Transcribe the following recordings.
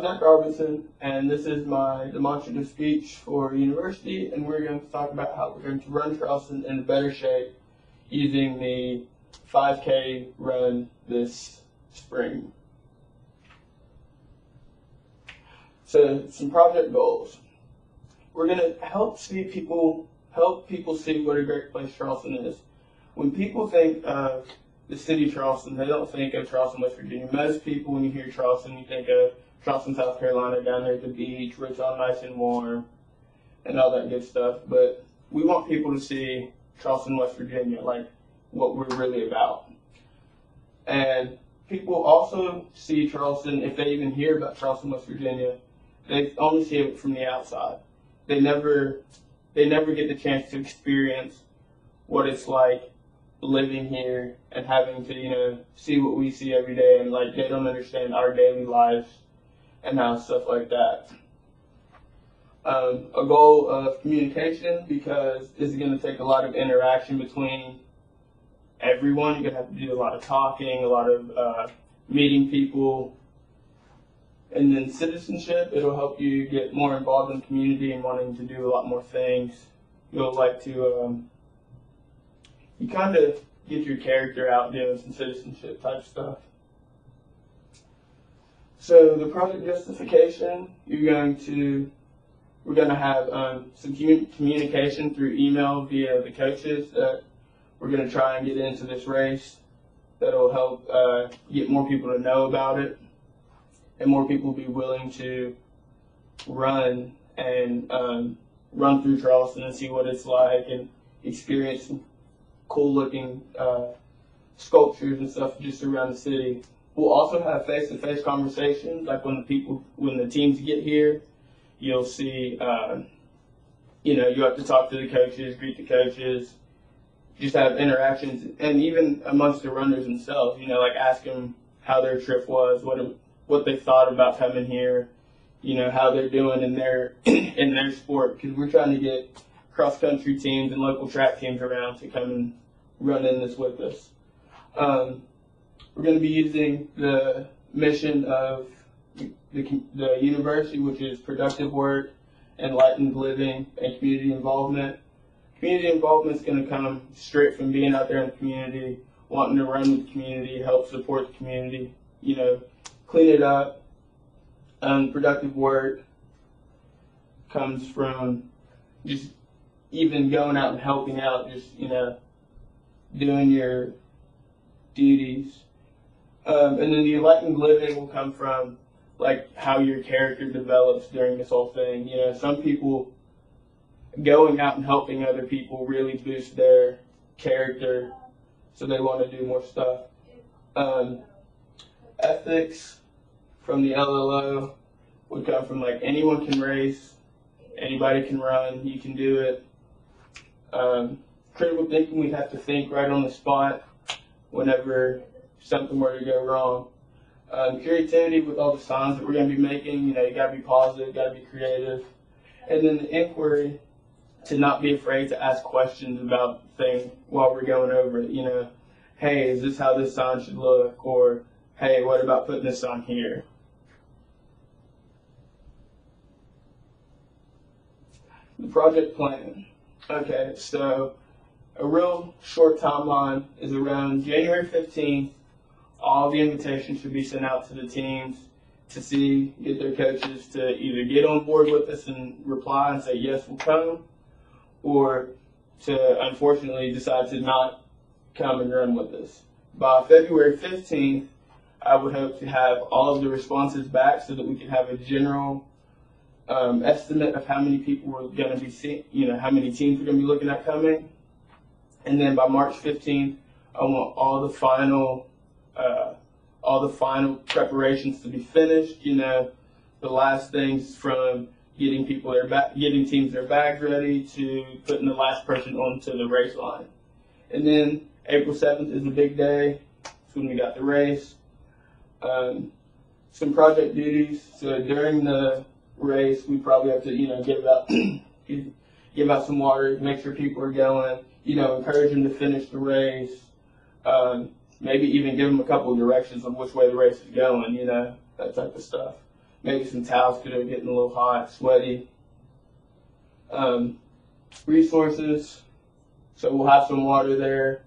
Zach Robertson, and this is my demonstrative speech for university, and we're going to talk about how we're going to run Charleston in better shape using the 5K run this spring. So, some project goals. We're going to help people see what a great place Charleston is. When people think of the city of Charleston, they don't think of Charleston, West Virginia. Most people, when you hear Charleston, you think of Charleston, South Carolina, down there at the beach, where it's all nice and warm, and all that good stuff. But we want people to see Charleston, West Virginia, like what we're really about. And people also see Charleston, if they even hear about Charleston, West Virginia, they only see it from the outside. They never get the chance to experience what it's like living here and having to, see what we see every day, and like they don't understand our daily lives and how stuff like that. A goal of communication, because this is going to take a lot of interaction between everyone. You're going to have to do a lot of talking, a lot of meeting people. And then citizenship, it'll help you get more involved in the community and wanting to do a lot more things. You'll like to, you kind of get your character out doing some citizenship type stuff. So the project justification, we're going to have some communication through email via the coaches that we're going to try and get into this race. That'll help get more people to know about it, and more people will be willing to run and run through Charleston and see what it's like and experience some cool looking sculptures and stuff just around the city. We'll also have face-to-face conversations, like when the teams get here, you'll see, you have to talk to the coaches, greet the coaches, just have interactions, and even amongst the runners themselves, like ask them how their trip was, what they thought about coming here, how they're doing in their sport, because we're trying to get cross-country teams and local track teams around to come and run in this with us. We're going to be using the mission of the university, which is productive work, enlightened living, and community involvement. Community involvement is going to come straight from being out there in the community, wanting to run with the community, help support the community, clean it up. Productive work comes from just even going out and helping out, just, doing your duties. And then the enlightened living will come from, like, how your character develops during this whole thing. Some people going out and helping other people really boost their character, so they want to do more stuff. Ethics from the LLO would come from, like, anyone can race, anybody can run, you can do it. Critical thinking, we have to think right on the spot whenever something were to go wrong. Creativity, with all the signs that we're going to be making, you got to be positive, got to be creative. And then the inquiry, to not be afraid to ask questions about things while we're going over it. Hey, is this how this sign should look? Or, hey, what about putting this on here? The project plan. Okay, so a real short timeline is around January 15th. All the invitations should be sent out to the teams to get their coaches to either get on board with us and reply and say, yes, we'll come, or to unfortunately decide to not come and run with us. By February 15th, I would hope to have all of the responses back so that we can have a general estimate of how many people we're going to be how many teams we're going to be looking at coming. And then by March 15th, I want all the final preparations to be finished. The last things from getting teams their bags ready to putting the last person onto the race line. And then April 7th is a big day. That's when we got the race. Some project duties. So during the race, we probably have to, give out some water, make sure people are going, encourage them to finish the race, maybe even give them a couple of directions on which way the race is going, that type of stuff. maybe some towels because they're getting a little hot, sweaty. Resources, so we'll have some water there.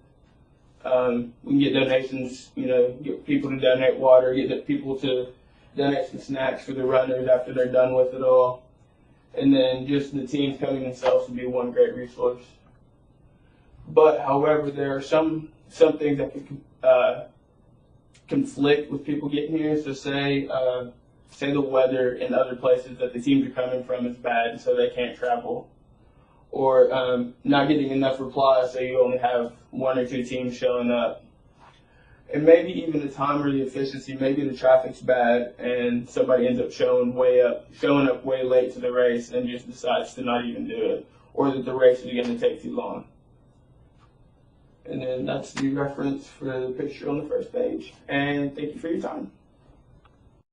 We can get donations, get people to donate water, get people to donate some snacks for the runners after they're done with it all. And then just the teams coming themselves would be one great resource. But, however, there are some things that could conflict with people getting here. So say the weather in other places that the teams are coming from is bad, so they can't travel. Or not getting enough replies, so you only have 1 or 2 teams showing up. And maybe even the time or the efficiency, maybe the traffic's bad and somebody ends up showing up way late to the race and just decides to not even do it, or that the race is going to take too long. And then that's the reference for the picture on the first page. And thank you for your time.